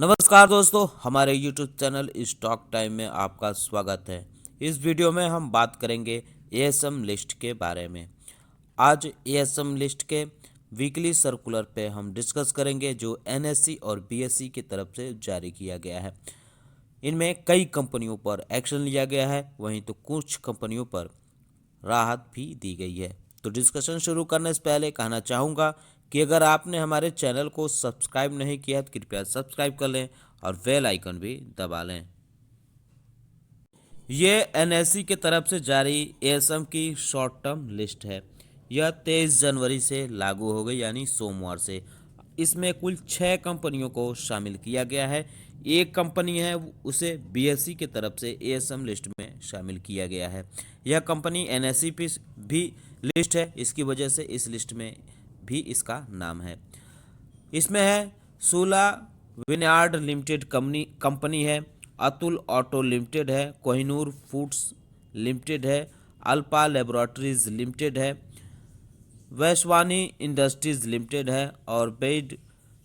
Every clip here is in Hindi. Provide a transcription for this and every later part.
नमस्कार दोस्तों, हमारे YouTube चैनल स्टॉक टाइम में आपका स्वागत है। इस वीडियो में हम बात करेंगे एएसएम लिस्ट के बारे में। आज एएसएम लिस्ट के वीकली सर्कुलर पे हम डिस्कस करेंगे जो एनएससी और बीएसई की तरफ से जारी किया गया है। इनमें कई कंपनियों पर एक्शन लिया गया है, वहीं तो कुछ कंपनियों पर राहत भी दी गई है। तो डिस्कशन शुरू करने से पहले कहना चाहूँगा कि अगर आपने हमारे चैनल को सब्सक्राइब नहीं किया तो कृपया सब्सक्राइब कर लें और बेल आइकन भी दबा लें। ये एनएससी की तरफ से जारी एएसएम की शॉर्ट टर्म लिस्ट है। यह 23 जनवरी से लागू हो गई, यानी सोमवार से। इसमें कुल 6 कंपनियों को शामिल किया गया है। एक कंपनी है, उसे बीएसई की तरफ से एएसएम लिस्ट में शामिल किया गया है। यह कंपनी एनएससी पे भी लिस्ट है, इसकी वजह से इस लिस्ट में भी इसका नाम है। इसमें है सूला विनयार्ड लिमिटेड कंपनी है, अतुल ऑटो लिमिटेड है, कोहिनूर फूड्स लिमिटेड है, अल्पा लेबोरेटरीज लिमिटेड है, वैश्वानी इंडस्ट्रीज लिमिटेड है और बेड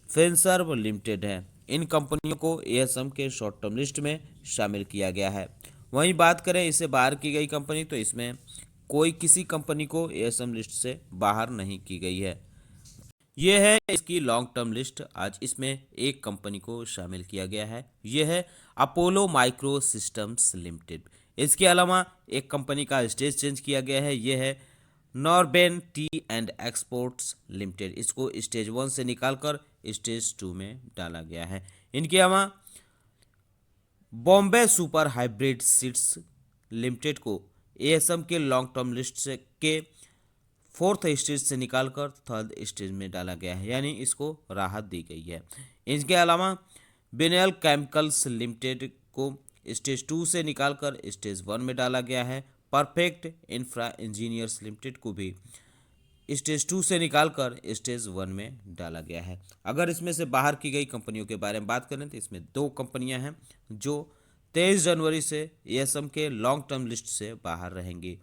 फिनसर्व लिमिटेड है। इन कंपनियों को एएसएम के शॉर्ट टर्म लिस्ट में शामिल किया गया है। वहीं बात करें इससे बाहर की गई कंपनी, तो इसमें कोई किसी कंपनी को एएसएम लिस्ट से बाहर नहीं की गई है। ये है इसकी लॉन्ग टर्म लिस्ट। आज इसमें एक कंपनी को शामिल किया गया है, ये है अपोलो माइक्रो सिस्टम्स लिमिटेड। इसके अलावा एक कंपनी का स्टेज चेंज किया गया है, ये है नॉर्बेन टी एंड एक्सपोर्ट्स लिमिटेड। इसको स्टेज 1 से निकालकर स्टेज 2 में डाला गया है। इनके अलावा Bombay super hybrid seeds limited को एएसएम के लॉन्ग टर्म लिस्ट से के 4th स्टेज से निकालकर 3rd स्टेज में डाला गया है, यानी इसको राहत दी गई है। इसके अलावा बिनेल केमिकल्स लिमिटेड को स्टेज 2 से निकालकर स्टेज 1 में डाला गया है। परफेक्ट इंफ्रा इंजीनियर्स लिमिटेड को भी स्टेज 2 से निकालकर स्टेज 1 में डाला गया है। अगर इसमें से बाहर की गई कंपनियों के बारे में बात करें तो इसमें 2 कंपनियां हैं जो 23 जनवरी से एएसएम के लॉन्ग टर्म लिस्ट से बाहर रहेंगी।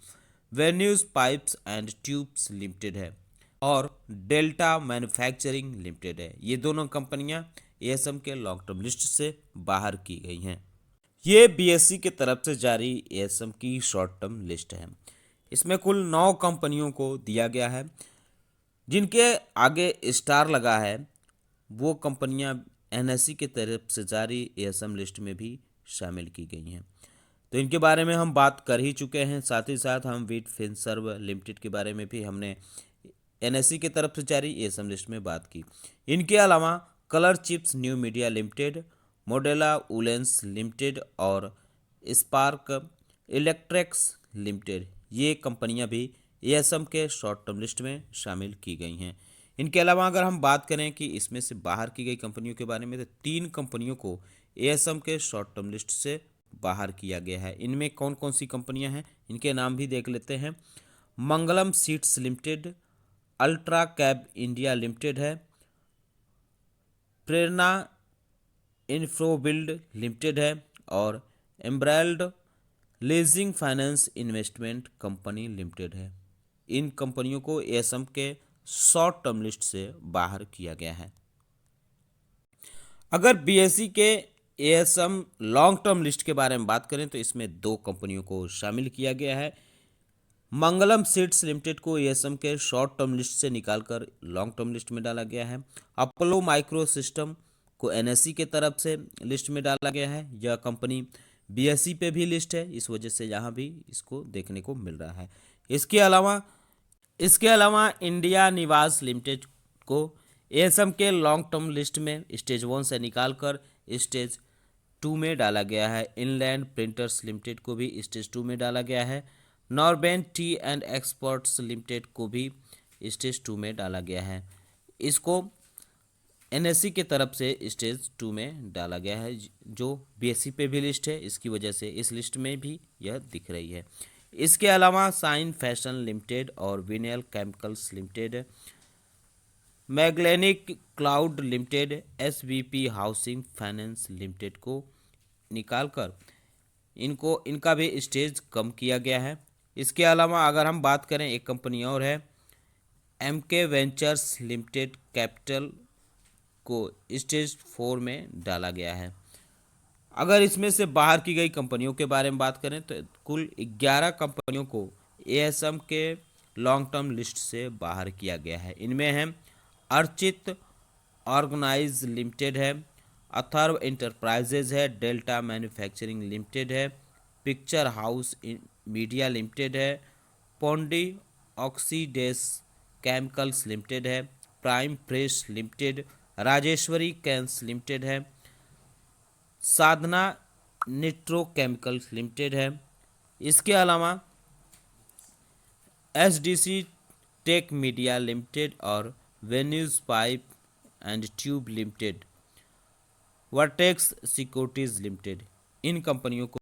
Venues pipes and tubes limited है और डेल्टा मैन्युफैक्चरिंग लिमिटेड है। ये दोनों कंपनियां एएसएम के लॉन्ग टर्म लिस्ट से बाहर की गई हैं। ये बीएसई की तरफ से जारी एएसएम की शॉर्ट टर्म लिस्ट है। इसमें कुल 9 कंपनियों को दिया गया है। जिनके आगे स्टार लगा है वो कंपनियां एनएससी की तरफ से जारी एएसएम लिस्ट में भी शामिल की गई हैं। तो इनके बारे में हम बात कर ही चुके हैं। साथ ही साथ हम वीट फिनसर्व लिमिटेड के बारे में भी हमने एनएससी की तरफ से जारी एएसएम लिस्ट में बात की। इनके अलावा colour chips new media limited, Modella woollens limited और स्पार्क इलेक्ट्रिक्स लिमिटेड, ये कंपनियां भी एएसएम के शॉर्ट टर्म लिस्ट में शामिल की गई हैं। इनके अलावा अगर हम बात करें कि इसमें से बाहर की गई कंपनियों के बारे में, तो 3 कंपनियों को एएसएम के शॉर्ट टर्म लिस्ट से बाहर किया गया है। इनमें कौन कौन सी कंपनियां हैं, इनके नाम भी देख लेते हैं। Mangalam seeds limited, ultra cab India limited है, प्रेरणा इन्फ्रोबिल्ड लिमिटेड है और एम्ब्रायल्ड leasing finance investment company limited है। इन कंपनियों को एएसएम के शॉर्ट टर्म लिस्ट से बाहर किया गया है। अगर बीएसई के एएसएम लॉन्ग टर्म लिस्ट के बारे में बात करें तो इसमें 2 कंपनियों को शामिल किया गया है। मंगलम सीड्स लिमिटेड को एएसएम के शॉर्ट टर्म लिस्ट से निकालकर लॉन्ग टर्म लिस्ट में डाला गया है। अपोलो माइक्रो सिस्टम को एनएससी के तरफ से लिस्ट में डाला गया है। यह कंपनी बीएसई पे भी लिस्ट है, इस वजह से यहाँ भी इसको देखने को मिल रहा है। इसके अलावा इंडिया निवास लिमिटेड को एएसएम के लॉन्ग टर्म लिस्ट में स्टेज 1 से निकालकर स्टेज 2 में डाला गया है। इनलैंड प्रिंटर्स लिमिटेड को भी स्टेज 2 में डाला गया है। नॉर्बेन टी एंड एक्सपोर्ट्स लिमिटेड को भी स्टेज 2 में डाला गया है। इसको एनएससी की तरफ से स्टेज 2 में डाला गया है, जो बीएसई पे भी लिस्ट है, इसकी वजह से इस लिस्ट में भी यह दिख रही है। इसके अलावा साइन फैशन लिमिटेड और vinyl chemicals limited, Magellanic cloud limited, SVP housing finance limited को निकालकर इनका भी स्टेज कम किया गया है। इसके अलावा अगर हम बात करें, एक कंपनी और है एमके वेंचर्स लिमिटेड कैपिटल को स्टेज 4 में डाला गया है। अगर इसमें से बाहर की गई कंपनियों के बारे में बात करें तो कुल 11 कंपनियों को एएसएम के लॉन्ग टर्म लिस्ट से बाहर किया गया है। इनमें है अर्चित ऑर्गेनाइज लिमिटेड है, अथर्व इंटरप्राइजेज है, डेल्टा मैन्युफैक्चरिंग लिमिटेड है, पिक्चर हाउस मीडिया लिमिटेड है, पोंडी ऑक्सीडेस केमिकल्स लिमिटेड है, prime fresh limited, Rajeshwari cans limited है, साधना निट्रोकेमिकल्स लिमिटेड है। इसके अलावा एसडीसी टेक मीडिया लिमिटेड और Venus pipe and tube limited, Vertex securities limited, इन कंपनियों को